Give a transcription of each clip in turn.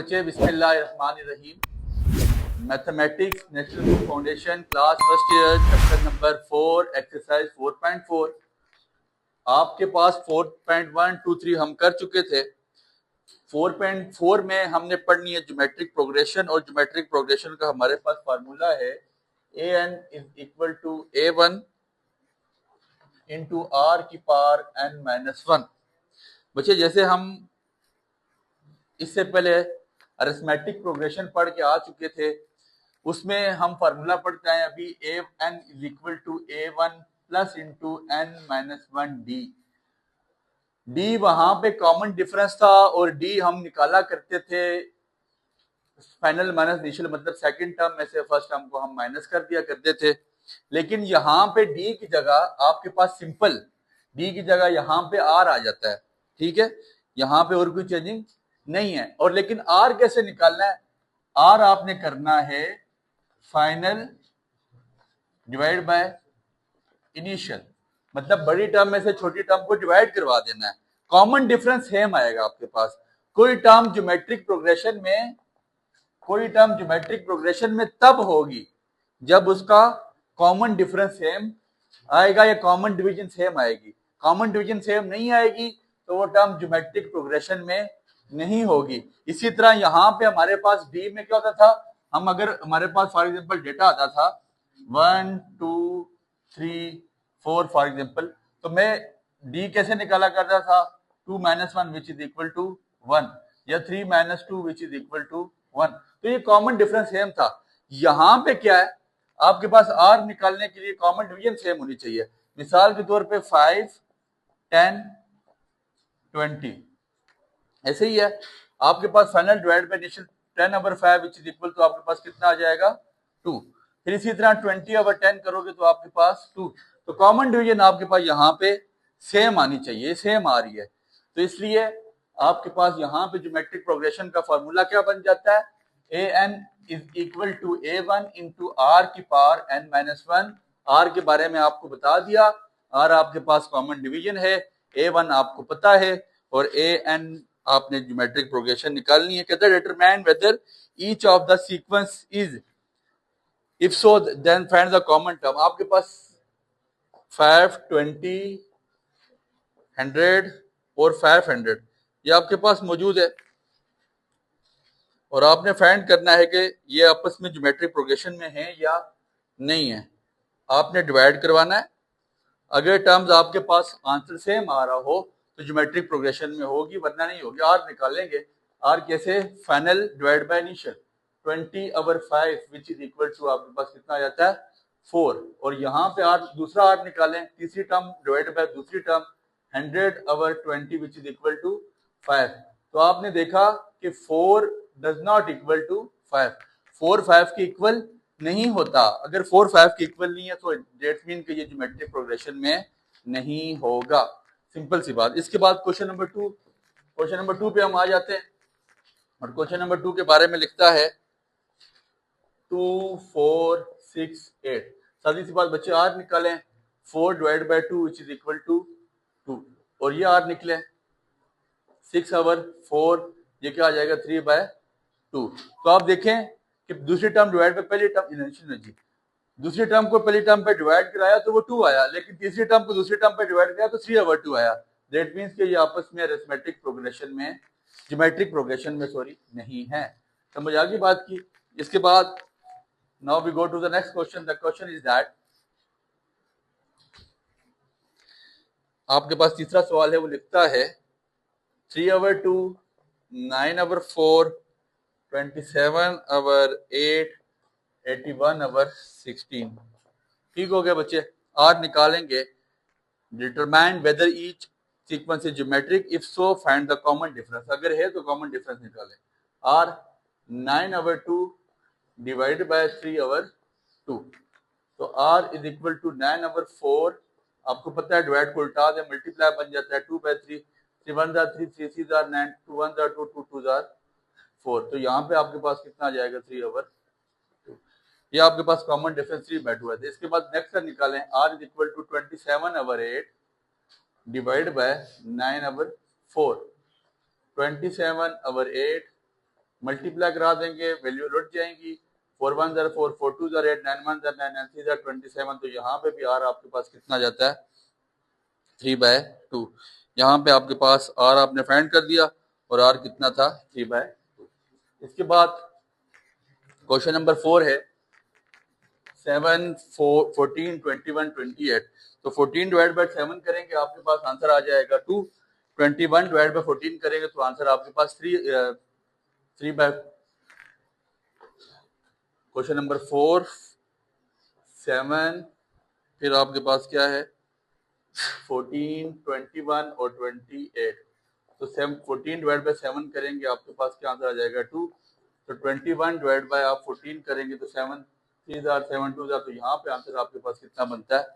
बच्चे, बिस्मिल्लाहिर्रहमानिर्रहीम। Mathematics national book foundation class first year chapter number 4 exercise 4.4। आपके पास 4.1, 2, 3 हम कर चुके थे। 4.4 में हमने पढ़नी है ज्योमेट्रिक प्रोग्रेशन, और ज्योमेट्रिक प्रोग्रेशन का हमारे पास फार्मूला है an is equal to a1 into r की पावर n-1। बच्चे, जैसे हम इससे पहले अरिथमेटिक प्रोग्रेशन पढ़ के आ चुके थे, उसमें हम फार्मूला पढ़ते हैं अभी an is equal to a1 plus into n-1 d वहां पे कॉमन डिफरेंस था, और डी हम निकाला करते थे फाइनल माइनस इनिशियल, मतलब सेकंड टर्म में से फर्स्ट टर्म को हम माइनस कर दिया करते थे। लेकिन यहाँ पे डी की जगह आपके पास सिंपल डी की जगह यहाँ पे आर आ जाता है। ठीक है, यहाँ पे और कोई चेंजिंग नहीं है। और लेकिन आर कैसे निकालना है? आर आपने करना है फाइनल डिवाइड बाय इनिशियल, मतलब बड़ी टर्म में से छोटी टर्म को डिवाइड करवा देना है। कॉमन डिफरेंस सेम आएगा आपके पास। कोई टर्म ज्योमेट्रिक प्रोग्रेशन में तब होगी जब उसका कॉमन डिफरेंस सेम आएगा या कॉमन डिवीजन सेम आएगी। कॉमन डिवीजन सेम नहीं आएगी तो वो टर्म ज्योमेट्रिक प्रोग्रेशन में नहीं होगी। इसी तरह यहाँ पे हमारे पास डी में क्या होता था, हम अगर हमारे पास फॉर एग्जांपल डेटा आता था 1 2 3 4 फॉर एग्जांपल, तो मैं डी कैसे निकाला करता था? 2 - 1 विच इज इक्वल टू 1, या 3 - 2 विच इज इक्वल टू 1। तो ये कॉमन डिफरेंस सेम था। यहाँ पे क्या है, आपके पास आर निकालने के लिए कॉमन डिवीजन सेम होनी चाहिए। मिसाल के तौर पे 5 10 20 ऐसे ही है। आपके पास final divide by initial 10/5 which is equal to आपके पास कितना आ जाएगा? 2। फिर इसी तरह 20/10 करोगे तो आपके पास 2। तो कॉमन डिवीजन आपके पास यहाँ पे सेम आनी चाहिए, सेम आ रही है। तो इसलिए आपके पास यहाँ पे ज्योमेट्रिक प्रोग्रेशन का फॉर्मूला क्या बन जाता है? an is equal to a1 into r की पावर n-1। r के बारे में आपको बता दिया, r आपके पास कॉमन डिवीजन है, a1 आपको पता है, और an आपने ज्योमेट्रिक प्रोग्रेशन निकालनी है। कहता है determine whether each of the sequence is, if so then find the common term. आपके पास 5 20 100 और 500 ये आपके पास मौजूद है, और आपने फाइंड करना है कि ये आपस में ज्योमेट्रिक प्रोग्रेशन में है या नहीं है। आपने डिवाइड करवाना है। अगर टर्म्स आपके पास आंसर सेम आ रहा हो तो ज्योमेट्रिक प्रोग्रेशन में होगी, वरना नहीं होगी। आर निकालेंगे। आर कैसे? Final divide by initial 20/5 which is equal to आपके पास कितना आ जाता है? 4। और यहाँ पे आर दूसरा आर निकालें, तीसरी टर्म डिवाइड बाय दूसरी term 100/20 which is equal to 5। तो आपने देखा कि 4 डज नॉट इक्वल टू 5। 4 5 के इक्वल नहीं होता। अगर 4 5 के इक्वल नहीं है तो डेट मीन कि ये ज्योमेट्रिक प्रोग्रेशन में नहीं होगा। सिंपल सी बात। इसके बाद क्वेश्चन नंबर 2 पे हम आ जाते हैं, और क्वेश्चन नंबर 2 के बारे में लिखता है 2 4 6 8। सादी सी बात बच्चे, आर निकालें 4 divide by 2 which is equal to 2, और ये आर निकले 6/4, ये क्या आ जाएगा? 3/2। तो आप देखें कि दूसरी टर्म डिवाइड पे पहली टर्म, दूसरी टर्म को पहली टर्म पे डिवाइड कराया तो वो 2 आया, लेकिन तीसरी टर्म को दूसरी टर्म पे डिवाइड कराया तो 3/2 आया। दैट मींस कि ये आपस में अरिथमेटिक प्रोग्रेशन में, ज्योमेट्रिक प्रोग्रेशन में नहीं है। समझ आ गई बात की? इसके बाद now we go to the next question. The question is that, आपके पास तीसरा सवाल है, वो लिखता है 3/2 9/4 27/8 81/16। ठीक हो गया बच्चे। आर निकालेंगे। Determine whether each sequence is geometric, if so find the common difference. अगर है तो कॉमन डिफरेंस निकालें। आर 9/2 डिवाइड बाय 3/2, तो आर इज इक्वल टू 9/4। आपको पता है डिवाइड को उल्टा दे, मल्टीप्लाई बन जाता है 2/3। 3 1 3 3 3 9, 2 1 2 2 2 4। तो यहाँ पे आपके पास कितना आ जाएगा? 3/2। ये आपके पास कॉमन डिफरेंस 3/2 है। इसके बाद नेक्स्ट निकालें, r is equal to 27/8 divide by 9/4। 27/8 multiply करा देंगे, वैल्यू लुट जाएंगी। 4 1 ज़र 4, 4 2 ज़र 8, 9 1 ज़र 9, 9 3 ज़र 27। तो यहाँ पे भी आर आपके पास कितना जाता है 3/2। यहाँ पे आपके पास आर आपने फाइंड कर दिया और आर कितना था 3/2। इसके बाद क्वेश्चन नंबर 4 है 7 4 14 21 28। तो 14 डिवाइड बाय 7 करेंगे आपके पास आंसर आ जाएगा 2। 21 डिवाइड बाय 14 करेंगे तो आंसर आपके पास 3/। क्वेश्चन नंबर 4 7, फिर आपके पास क्या है 14 21 और 28। तो 14 डिवाइड बाय 7 करेंगे आपके पास क्या आंसर आ जाएगा 2। तो 21 डिवाइड बाय आप 14 करेंगे तो 7 3 जार 7 2 जार। तो यहाँ पे आंसर आपके पास कितना बनता है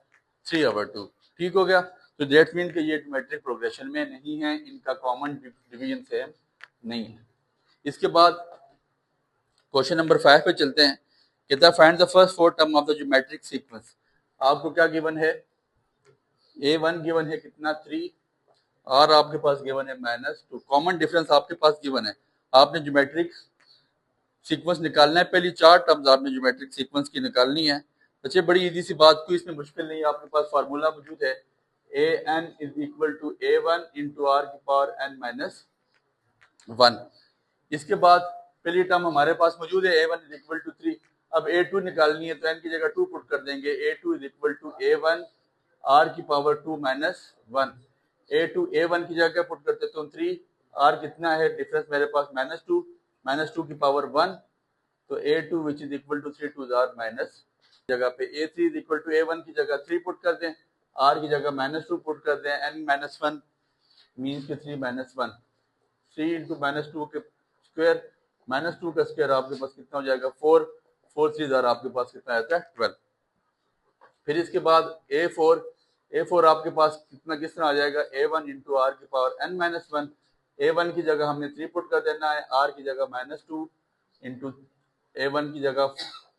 3/2। ठीक हो गया। तो दैट मीन कि ये ज्योमेट्रिक प्रोग्रेशन में नहीं है, इनका कॉमन डिवीजन सेम नहीं है। इसके बाद क्वेश्चन नंबर 5 पे चलते हैं। कहता है find the first 4 term of the geometric sequence. आपको क्या गिवन है A1 गिवन है कितना 3, और आपके पास गिवन है -2। कॉमन डिफरेंस आपके पास गिवन है। आपने ज्योमेट्रिक सीक्वेंस निकालना है, पहली 4 टर्म्स आपने ज्योमेट्रिक सीक्वेंस की निकालनी है। बच्चे बड़ी इजी सी बात, कोई इसमें मुश्किल नहीं है, आपके पास फार्मूला मौजूद है an is equal to a1 into r की पावर n -1। इसके बाद पहली टर्म हमारे पास मौजूद है a1 इज इक्वल टू 3। अब a2 निकालनी है तो n की जगह 2 पुट कर देंगे। a2 is equal to a1 r की पावर 2 -1। a2 a1 की जगह पुट करते तो 3, r कितना है डिफरेंस मेरे पास -2 की पावर 1। तो a2 which is equal to 3 2 r minus जगह पे a3 is equal to a1 की जगह 3 पुट कर दें, r की जगह -2 पुट कर दें। n -1 मीन्स के 3 -1, 3 इंटू -2 के स्क्वायर, -2 का स्क्वायर आपके पास कितना हो जाएगा 4, 4 3 जार आपके पास कितना आता है 12। फिर इसके बाद a4 आपके पास कितना किस तरह आ जाएगा a1 इंटू आर की पावर n -1। a1 की जगह हमने 3 पुट कर देना है, r की जगह -2 इंटू a1 की जगह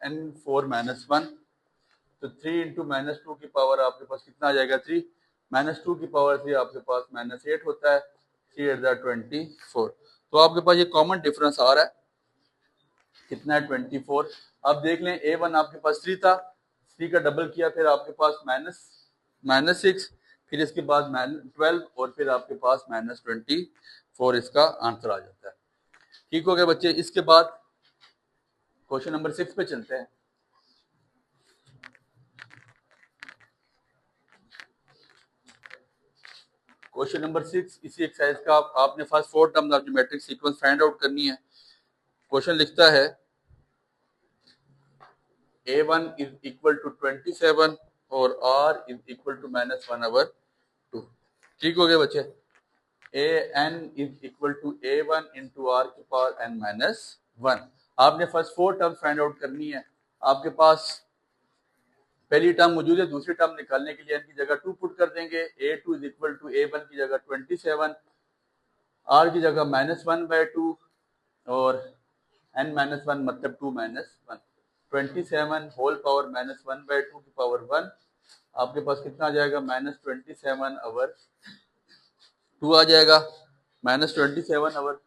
n4 -1। तो 3 इंटू -2 की पावर आपके पास कितना आ जाएगा 3, -2 की पावर 3 आपके पास -8 होता है। 3 8 24। तो आपके पास ये कॉमन डिफरेंस आ रहा है कितना है 24। अब देख लें a1 आपके पास 3 था, 3 का डबल किया, फिर आपके पास -6, फिर इसके बाद -12 और फिर आपके पास -24 इसका आंसर आ जाता है। ठीक हो गया बच्चे। इसके बाद क्वेश्चन नंबर 6 पे चलते हैं। क्वेश्चन नंबर 6 इसी एक्सरसाइज का आपने first 4 terms of geometric sequence find out करनी है। क्वेश्चन लिखता है a1 इज इक्वल टू 27 और r इज इक्वल टू -1/2। ठीक हो गया बच्चे। an is equal to a1 into r की पावर n -1। आपने फर्स्ट 4 टर्म्स फाइंड आउट करनी है। आपके पास पहली टर्म मौजूद है, दूसरी टर्म निकालने के लिए n की जगह 2 पुट कर देंगे। a2 is equal to a1 की जगह 27, r की जगह -1/2 और n -1 मतलब 2 -1। 27 होल पावर -1/2 की पावर 1 आपके पास कितना आ जाएगा -27/2 आ जाएगा। -27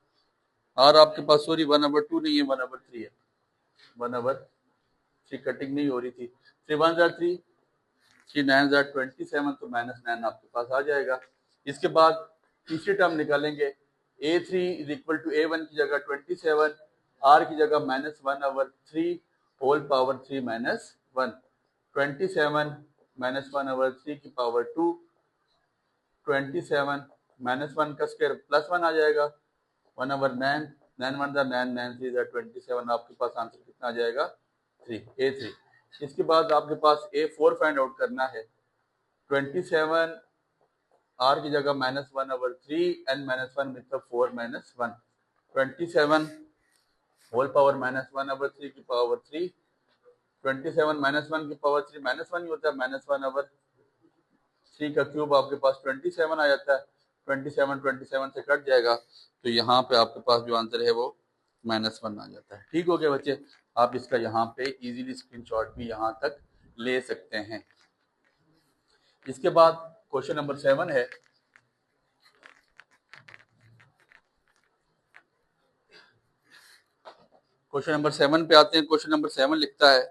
और आपके पास सॉरी 1/2 नहीं है 1/3 है, 1/3 कटिंग नहीं हो रही थी। 3 1 3, 3 9 27, तो -9 आपके पास आ जाएगा। इसके बाद तीसरी टर्म निकालेंगे a3 is equal to a1 की जगह 27, r की जगह -1/3 होल पावर 3 -1। 27 -1/3 की पावर 2, 27 -1 का स्क्वायर +1 आ जाएगा 1/9, 9 1 9 9 3 27। आपके पास आंसर कितना आ जाएगा 3, a3। इसके बाद आपके पास a4 फाइंड आउट करना है। 27 r की जगह -1/3 n -1 मतलब 4 -1। 27 होल पावर -1/3 की पावर 3, 27 -1 की पावर 3 -1 ही होता है, -1/3 का क्यूब आपके पास 27 आ जाता है। 27 से कट जाएगा तो यहाँ पे आपके पास जो आंसर है वो -1 आ जाता है। ठीक हो गया बच्चे। आप इसका यहाँ पे इजीली स्क्रीनशॉट भी यहाँ तक ले सकते हैं। इसके बाद क्वेश्चन नंबर 7 है क्वेश्चन नंबर 7 पे आते हैं। क्वेश्चन नंबर 7 लिखता है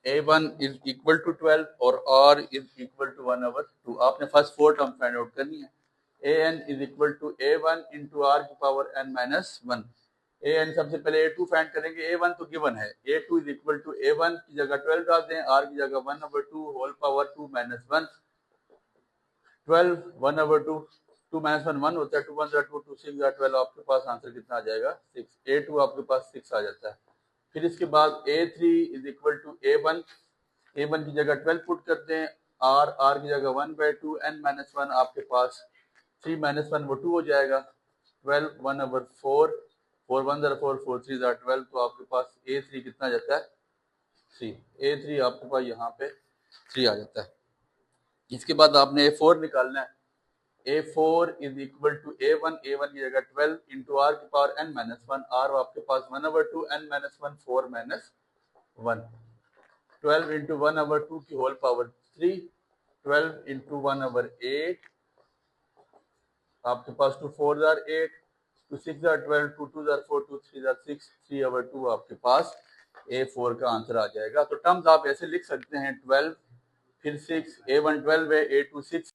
A1 is equal to 12 और R is equal to 1/2। आपने फर्स्ट 4 टर्म फाइंड आउट करनी है। AN is equal to A1 into R की पावर n minus 1। AN सबसे पहले A2 फाइंड करेंगे। A1 तो गिवन है, A2 is equal to A1 की जगह 12 डाल दें, R की जगह 1/2 होल पावर 2 minus 1। 12 1/2 2 minus 1 1 होता है, 2 1 2 2 6 12। आपके पास आंसर कितना आ जाएगा 6। A2 आपके पास 6 आ जाता है। फिर इसके बाद A3 is equal to A1, A1 की जगह 12 पुट करते हैं, R की जगह 1/2 n minus 1। आपके पास 3 minus 1 वो 2 हो जाएगा। 12 1/4 4 1 4 4 3 12। तो आपके पास A3 कितना जाता है 3। A3 आपके पास यहाँ पे 3 आ जाता है। इसके बाद आपने A4 निकालना है। A4 is equal to A1, A1 की जगह 12 इंटू R की पावर n minus 1। R आपके पास 1/2 n minus 1 4 minus 1। 12 इंटू 1/2 की होल पावर 3। 12 इंटू 1/8 आपके पास 2 4 8 2 6 12 2 2 4 2 3 6 3/2 आपके पास A4 का आंसर आ जाएगा। तो टर्म्स आप ऐसे लिख सकते हैं 12 फिर 6, A1 12 है, A2 6